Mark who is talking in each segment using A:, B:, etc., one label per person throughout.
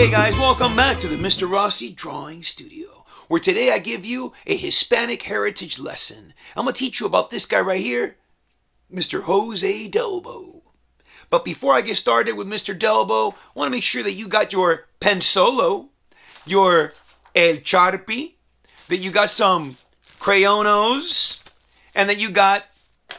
A: Hey guys, welcome back to the Mr. Rossi Drawing Studio, where today I give you a Hispanic Heritage lesson. I'm going to teach you about this guy right here, Mr. Jose Delbo. But before I get started with Mr. Delbo, I want to make sure that you got your pen solo, your El Charpy, that you got some crayonos, and that you got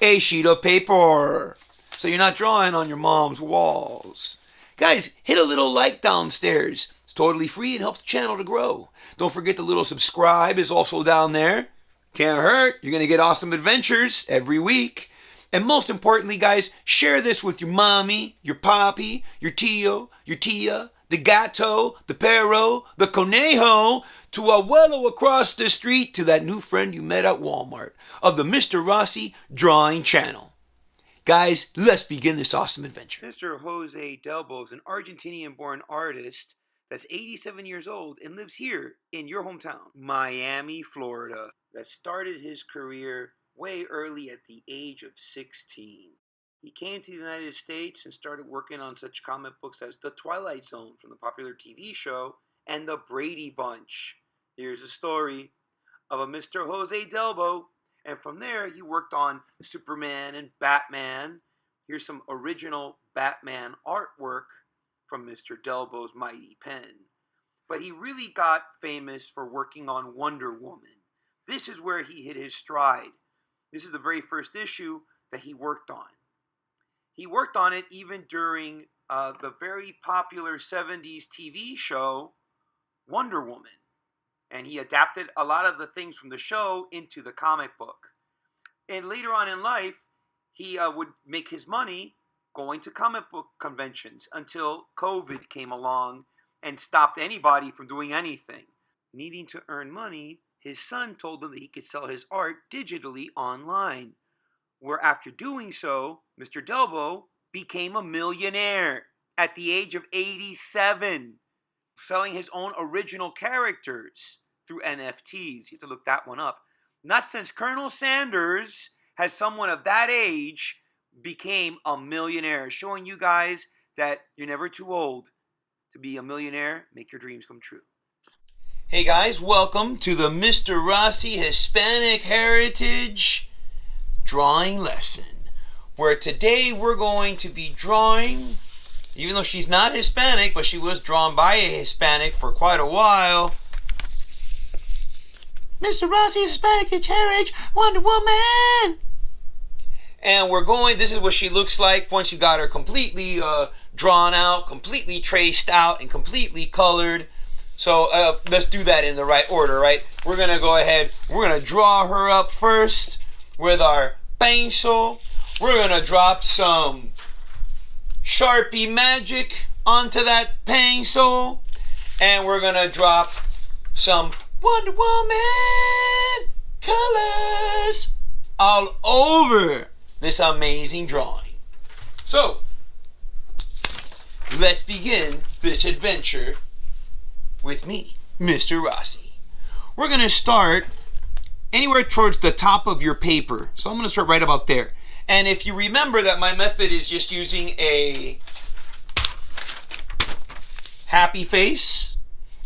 A: a sheet of paper, so you're not drawing on your mom's walls. Guys, hit a little like downstairs. It's totally free and helps the channel to grow. Don't forget the little subscribe is also down there. Can't hurt. You're going to get awesome adventures every week. And most importantly, guys, share this with your mommy, your papi, your tío, your tia, the gato, the perro, the conejo, to abuelo across the street, to that new friend you met at Walmart of the Mr. Rossi Drawing Channel. Guys, let's begin this awesome adventure. Mr. Jose Delbo is an Argentinian-born artist that's 87 years old and lives here in your hometown, Miami, Florida, that started his career way early at the age of 16. He came to the United States and started working on such comic books as The Twilight Zone from the popular TV show and The Brady Bunch. Here's a story of a Mr. Jose Delbo. And from there, he worked on Superman and Batman. Here's some original Batman artwork from Mr. Delbo's mighty pen. But he really got famous for working on Wonder Woman. This is where he hit his stride. This is the very first issue that he worked on. He worked on it even during the very popular 70s TV show, Wonder Woman. And he adapted a lot of the things from the show into the comic book. And later on in life, he would make his money going to comic book conventions until COVID came along and stopped anybody from doing anything. Needing to earn money, his son told him that he could sell his art digitally online, where after doing so, Mr. Delbo became a millionaire at the age of 87, selling his own original characters through NFTs. You have to look that one up. Not since Colonel Sanders has someone of that age became a millionaire, showing you guys that you're never too old to be a millionaire. Make your dreams come true. Hey guys, welcome to the Mr. Rossi Hispanic Heritage Drawing Lesson, where today we're going to be drawing, even though she's not Hispanic, but she was drawn by a Hispanic for quite a while, Mr. Rossi's Hispanic Heritage Wonder Woman. And we're going, this is what she looks like once you got her completely drawn out, completely traced out, and completely colored. So let's do that in the right order, right? We're going to go ahead, we're going to draw her up first with our pencil. We're going to drop some Sharpie magic onto that pencil. And we're going to drop some Wonder Woman colors all over this amazing drawing. So, let's begin this adventure with me, Mr. Rossi. We're going to start anywhere towards the top of your paper. So I'm going to start right about there. And if you remember that my method is just using a happy face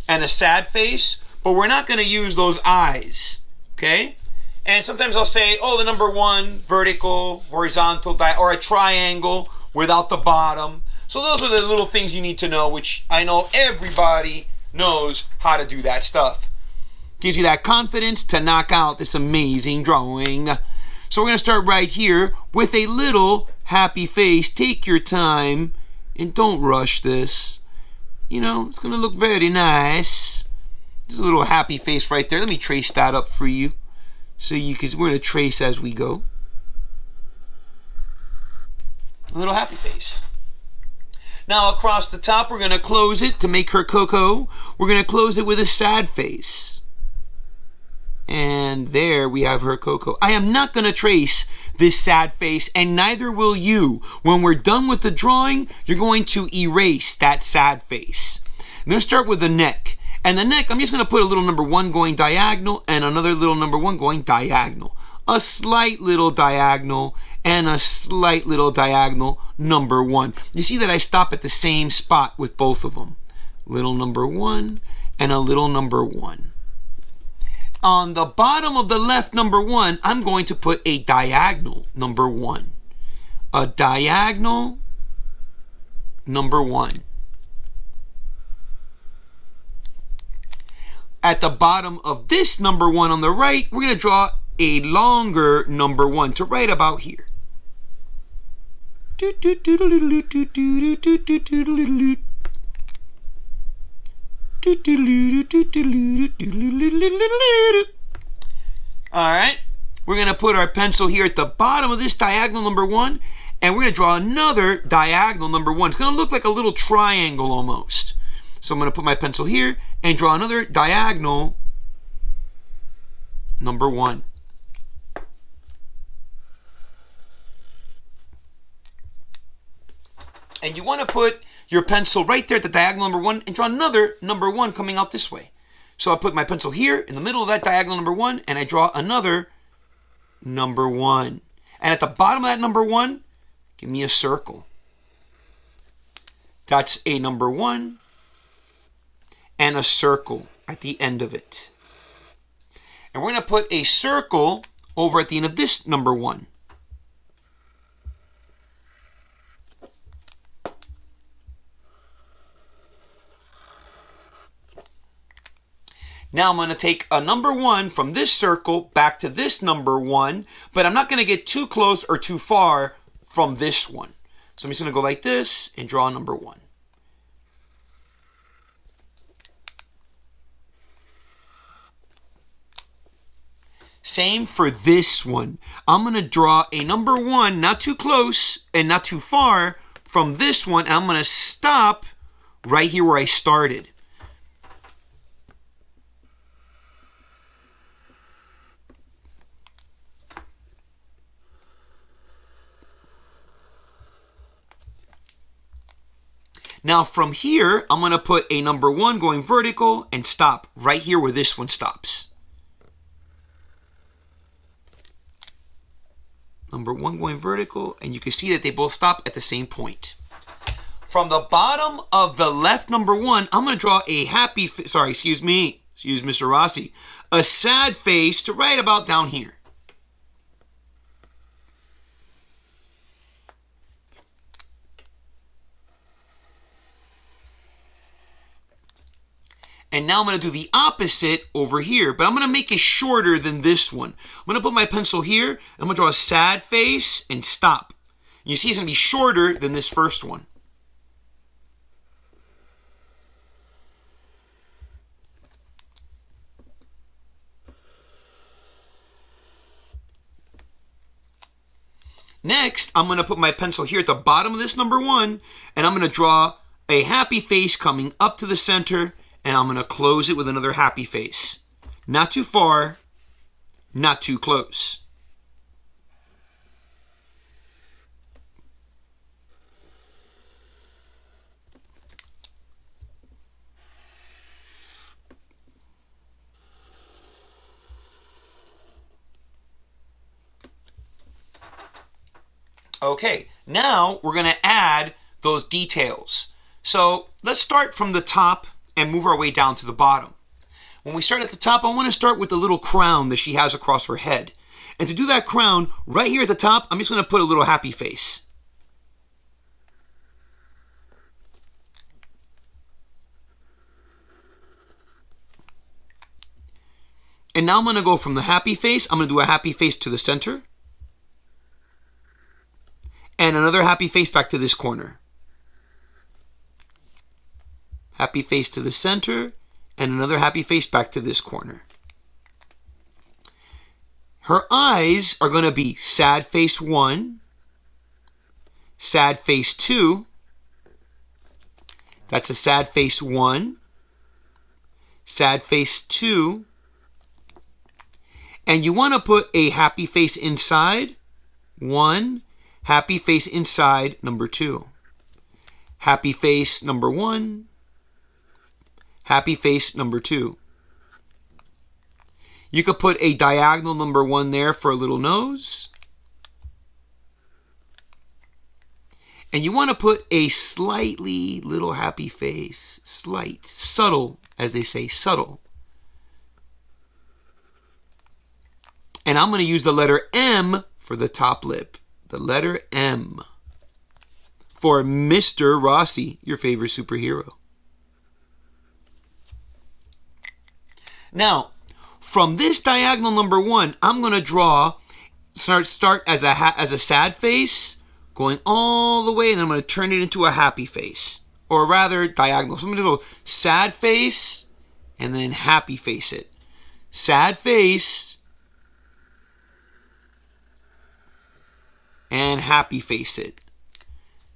A: and a sad face, but we're not going to use those eyes, okay? And sometimes I'll say, oh, the number one, vertical, horizontal, or a triangle without the bottom. So those are the little things you need to know, which I know everybody knows how to do that stuff. Gives you that confidence to knock out this amazing drawing. So we're going to start right here with a little happy face. Take your time and don't rush this. You know, it's going to look very nice. There's a little happy face right there. Let me trace that up for you. So you can, we're going to trace as we go. A little happy face. Now across the top, we're going to close it to make her Coco. We're going to close it with a sad face. And there we have her Coco. I am not going to trace this sad face, and neither will you. When we're done with the drawing, you're going to erase that sad face. I'm going to start with the neck. And the neck, I'm just going to put a little number 1 going diagonal and another little number 1 going diagonal. A slight little diagonal and a slight little diagonal number 1. You see that I stop at the same spot with both of them. little number 1, and a little number 1. On the bottom of the left number 1, I'm going to put a diagonal number 1. A diagonal number 1. At the bottom of this number 1 on the right, we're going to draw a longer number 1 to right about here. Alright, we're going to put our pencil here at the bottom of this diagonal number 1, and we're going to draw another diagonal number 1. It's going to look like a little triangle almost. So I'm going to put my pencil here and draw another diagonal number 1. And you want to put your pencil right there at the diagonal number 1 and draw another number 1 coming out this way. So I put my pencil here in the middle of that diagonal number 1 and I draw another number 1. And at the bottom of that number 1, give me a circle. That's a number 1 and a circle at the end of it. And we're going to put a circle over at the end of this number 1. Now I'm going to take a number 1 from this circle back to this number 1, but I'm not going to get too close or too far from this one. So I'm just going to go like this and draw number 1. Same for this one. I'm going to draw a number 1, not too close and not too far from this one. I'm going to stop right here where I started. Now from here, I'm going to put a number 1 going vertical and stop right here where this one stops. Number 1 going vertical, and you can see that they both stop at the same point. From the bottom of the left number 1, I'm going to draw a happy, excuse Mr. Rossi, a sad face to right about down here. And now I'm going to do the opposite over here, but I'm going to make it shorter than this one. I'm going to put my pencil here, and I'm going to draw a sad face and stop. You see it's going to be shorter than this first one. Next, I'm going to put my pencil here at the bottom of this number 1, and I'm going to draw a happy face coming up to the center, and I'm going to close it with another happy face. Not too far, not too close. Okay, now we're going to add those details. So let's start from the top and move our way down to the bottom. When we start at the top, I want to start with the little crown that she has across her head. And to do that crown, right here at the top, I'm just going to put a little happy face. And now I'm going to go from the happy face, I'm going to do a happy face to the center. And another happy face back to this corner. Happy face to the center, and another happy face back to this corner. Her eyes are going to be sad face 1, sad face 2, that's a sad face 1, sad face 2, and you want to put a happy face inside 1, happy face inside number 2, happy face number 1, happy face number 2. You could put a diagonal number 1 there for a little nose. And you want to put a slightly little happy face. Slight, subtle, as they say, subtle. And I'm going to use the letter M for the top lip. The letter M. For Mr. Rossi, your favorite superhero. Now, from this diagonal number 1, I'm going to draw, start as a sad face, going all the way, and then I'm going to turn it into a happy face. Or rather, diagonal. So I'm going to go sad face, and then happy face it. Sad face, and happy face it.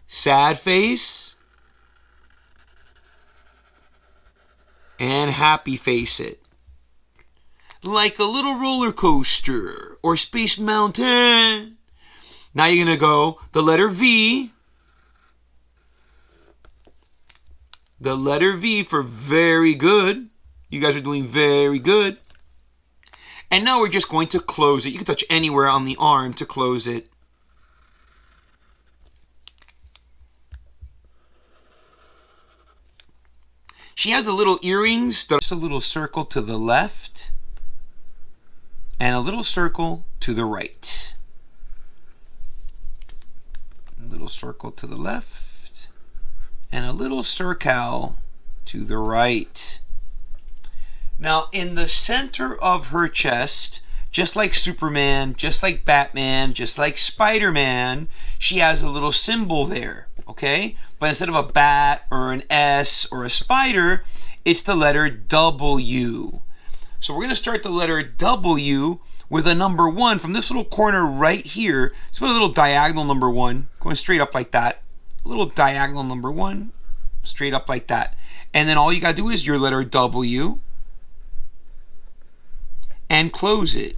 A: Sad face, and happy face it. Like a little roller coaster or Space Mountain. Now you're going to go the letter V. The letter V for very good. You guys are doing very good. And now we're just going to close it. You can touch anywhere on the arm to close it. She has a little earrings. Just a little circle to the left. And a little circle to the right. A little circle to the left. And a little circle to the right. Now, in the center of her chest, just like Superman, just like Batman, just like Spider-Man, she has a little symbol there, okay? But instead of a bat or an S or a spider, it's the letter W. So we're going to start the letter W with a number 1 from this little corner right here. Let's put a little diagonal number 1, going straight up like that. A little diagonal number 1, straight up like that. And then all you got to do is your letter W and close it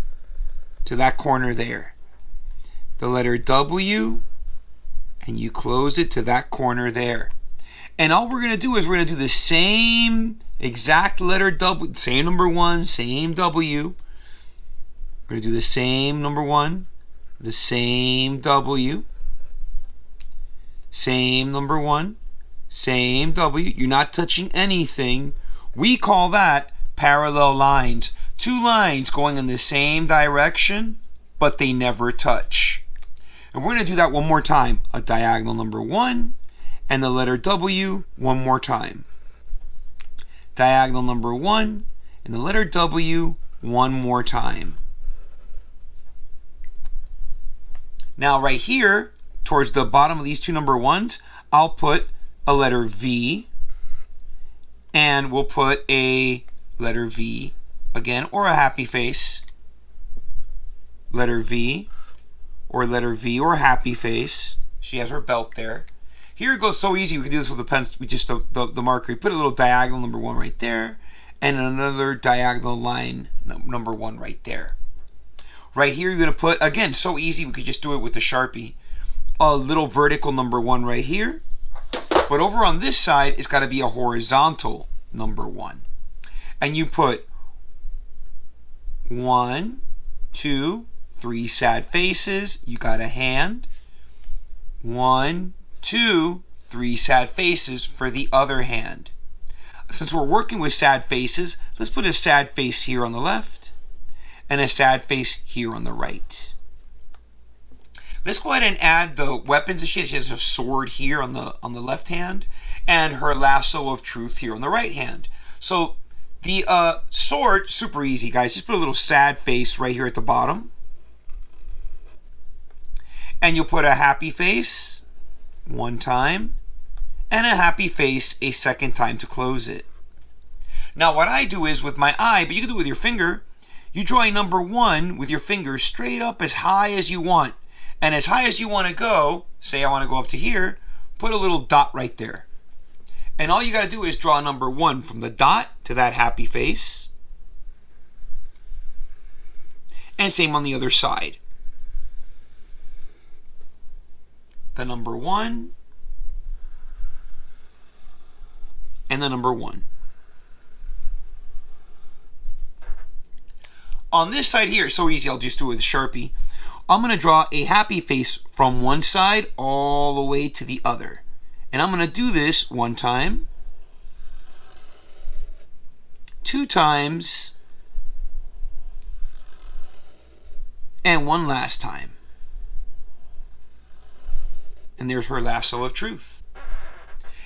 A: to that corner there. The letter W, and you close it to that corner there. And all we're going to do is we're going to do the same exact letter W, same number 1, same W. We're going to do the same number 1, the same W, same number 1, same W. You're not touching anything. We call that parallel lines. 2 lines going in the same direction, but they never touch. And we're going to do that one more time. A diagonal number 1 and the letter W one more time. Diagonal number 1 and the letter W one more time. Now right here, towards the bottom of these 2 number 1s, I'll put a letter V, and we'll put a letter V again, or a happy face. Letter V, or letter V, or happy face. She has her belt there. Here it goes so easy. We can do this with a pen, with just the marker. You put a little diagonal number 1 right there, and another diagonal line number 1 right there. Right here, you're going to put, again, so easy, we could just do it with the Sharpie, a little vertical number 1 right here. But over on this side, it's got to be a horizontal number 1. And you put 1, 2, 3 sad faces. You got a hand. 1, 2, 3 sad faces for the other hand. Since we're working with sad faces, let's put a sad face here on the left and a sad face here on the right. Let's go ahead and add the weapons that she has. She has a sword here on the left hand and her lasso of truth here on the right hand. So the sword, super easy, guys. Just put a little sad face right here at the bottom. And you'll put a happy face one time and a happy face a second time to close it. Now what I do is with my eye, but you can do it with your finger, you draw a number 1 with your finger straight up as high as you want. And as high as you want to go, say I want to go up to here, put a little dot right there. And all you got to do is draw number 1 from the dot to that happy face. And same on the other side. The number 1 and the number 1. On this side here, so easy, I'll just do it with a Sharpie. I'm going to draw a happy face from one side all the way to the other. And I'm going to do this one time, two times, and one last time. And there's her lasso of truth.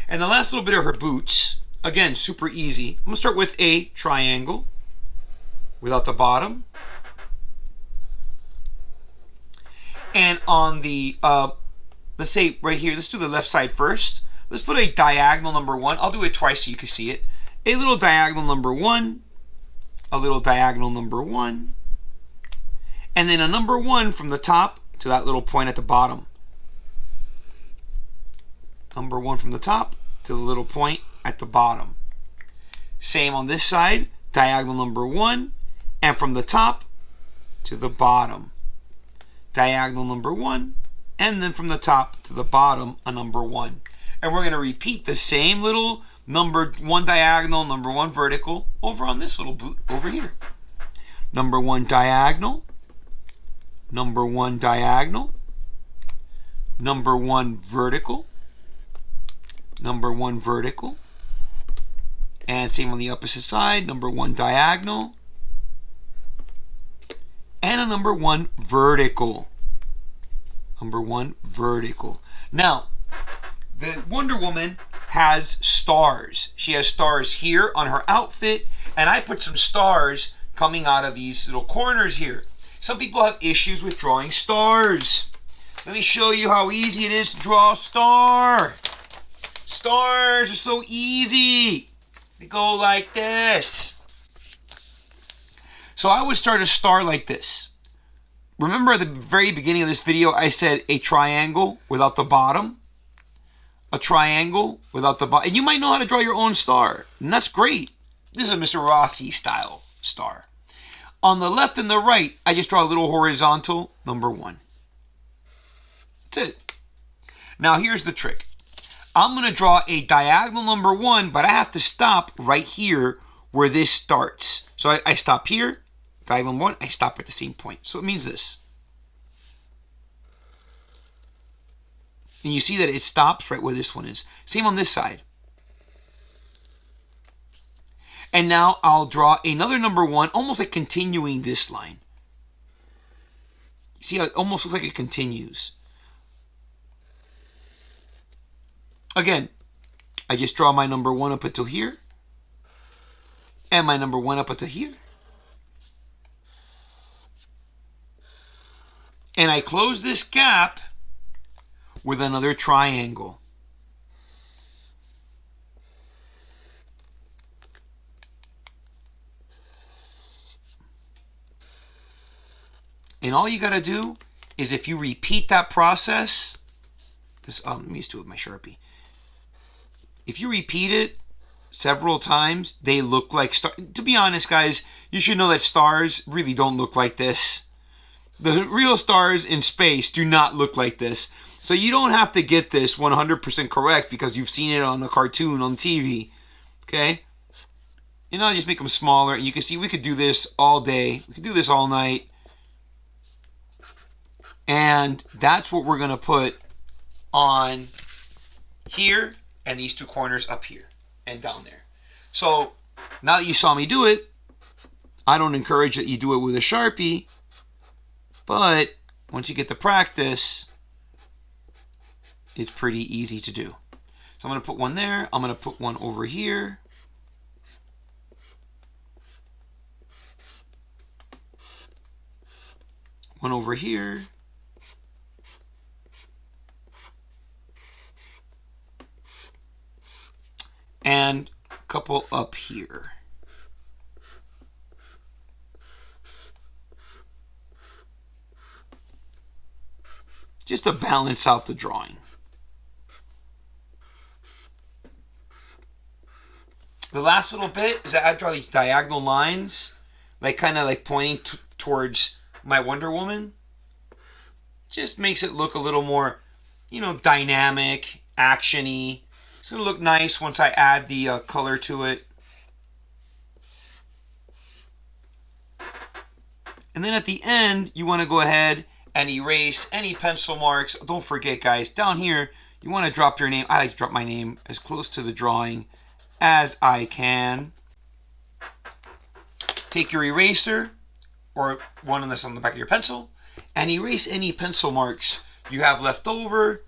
A: And the last little bit of her boots, again, super easy. I'm going to start with a triangle without the bottom. And on the, let's say right here, let's do the left side first. Let's put a diagonal number 1. I'll do it twice so you can see it. A little diagonal number 1, a little diagonal number 1, and then a number 1 from the top to that little point at the bottom. Number 1 from the top to the little point at the bottom. Same on this side, diagonal number 1, and from the top to the bottom. Diagonal number 1, and then from the top to the bottom, a number 1. And we're going to repeat the same little number 1 diagonal, number 1 vertical over on this little boot over here. Number 1 diagonal, number 1 diagonal, number 1 vertical, number 1 vertical, and same on the opposite side, number 1 diagonal, and a number 1 vertical. Number 1 vertical. Now, the Wonder Woman has stars. She has stars here on her outfit, and I put some stars coming out of these little corners here. Some people have issues with drawing stars. Let me show you how easy it is to draw a star. Stars are so easy. They go like this. So I would start a star like this. Remember at the very beginning of this video, I said a triangle without the bottom? A triangle without the bottom. And you might know how to draw your own star. And that's great. This is a Mr. Rossi style star. On the left and the right, I just draw a little horizontal number 1. That's it. Now here's the trick. I'm going to draw a diagonal number 1, but I have to stop right here where this starts. So I stop here, diagonal 1, I stop at the same point. So it means this. And you see that it stops right where this one is. Same on this side. And now I'll draw another number 1, almost like continuing this line. You see how it almost looks like it continues. Again, I just draw my number 1 up until here, and my number 1 up until here. And I close this gap with another triangle. And all you got to do is if you repeat that process, because let me just do it with my Sharpie. If you repeat it several times, they look like stars. To be honest, guys, you should know that stars really don't look like this. The real stars in space do not look like this. So you don't have to get this 100% correct because you've seen it on a cartoon on TV. Okay? And I'll just make them smaller. And you can see we could do this all day. We could do this all night. And that's what we're going to put on here and these two corners up here and down there. So now that you saw me do it, I don't encourage that you do it with a Sharpie, but once you get to practice, it's pretty easy to do. So I'm going to put one there. I'm going to put one over here. One over here. And a couple up here. Just to balance out the drawing. The last little bit is that I draw these diagonal lines, like kind of like pointing towards my Wonder Woman. Just makes it look a little more, you know, dynamic, action-y. It's going to look nice once I add the color to it. And then at the end, you want to go ahead and erase any pencil marks. Don't forget, guys, down here, you want to drop your name. I like to drop my name as close to the drawing as I can. Take your eraser, or one on the back of your pencil, and erase any pencil marks you have left over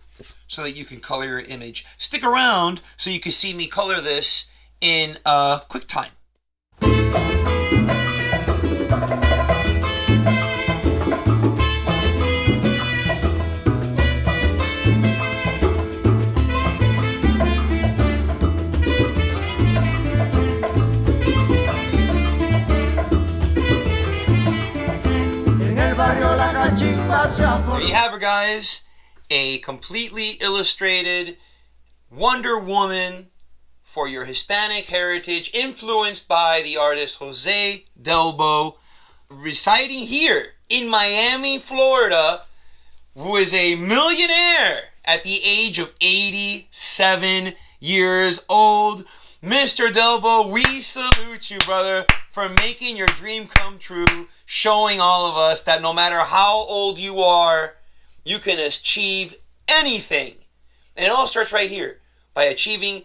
A: so that you can color your image. Stick around so you can see me color this in quick time. There you have it, guys. A completely illustrated Wonder Woman for your Hispanic heritage, influenced by the artist Jose Delbo, residing here in Miami, Florida, who is a millionaire at the age of 87 years old. Mr. Delbo, we salute you, brother, for making your dream come true, showing all of us that no matter how old you are, you can achieve anything. And it all starts right here, by achieving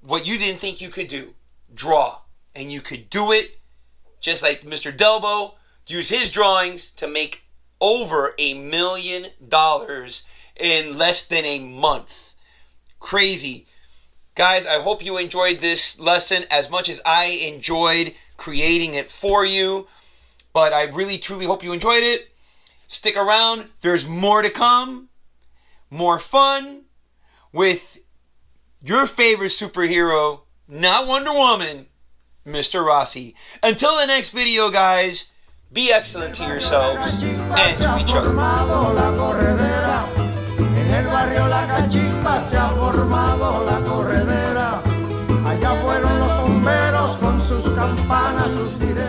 A: what you didn't think you could do. Draw. And you could do it just like Mr. Delbo used his drawings to make over $1 million in less than a month. Crazy. Guys, I hope you enjoyed this lesson as much as I enjoyed creating it for you. But I really, truly hope you enjoyed it. Stick around. There's more to come. More fun with your favorite superhero, not Wonder Woman, Mr. Rossi. Until the next video, guys, be excellent to yourselves and to each other.
B: En el barrio La Cachimba se ha formado la corredera. Allá fueron los bomberos con sus campanas, sus sirenas.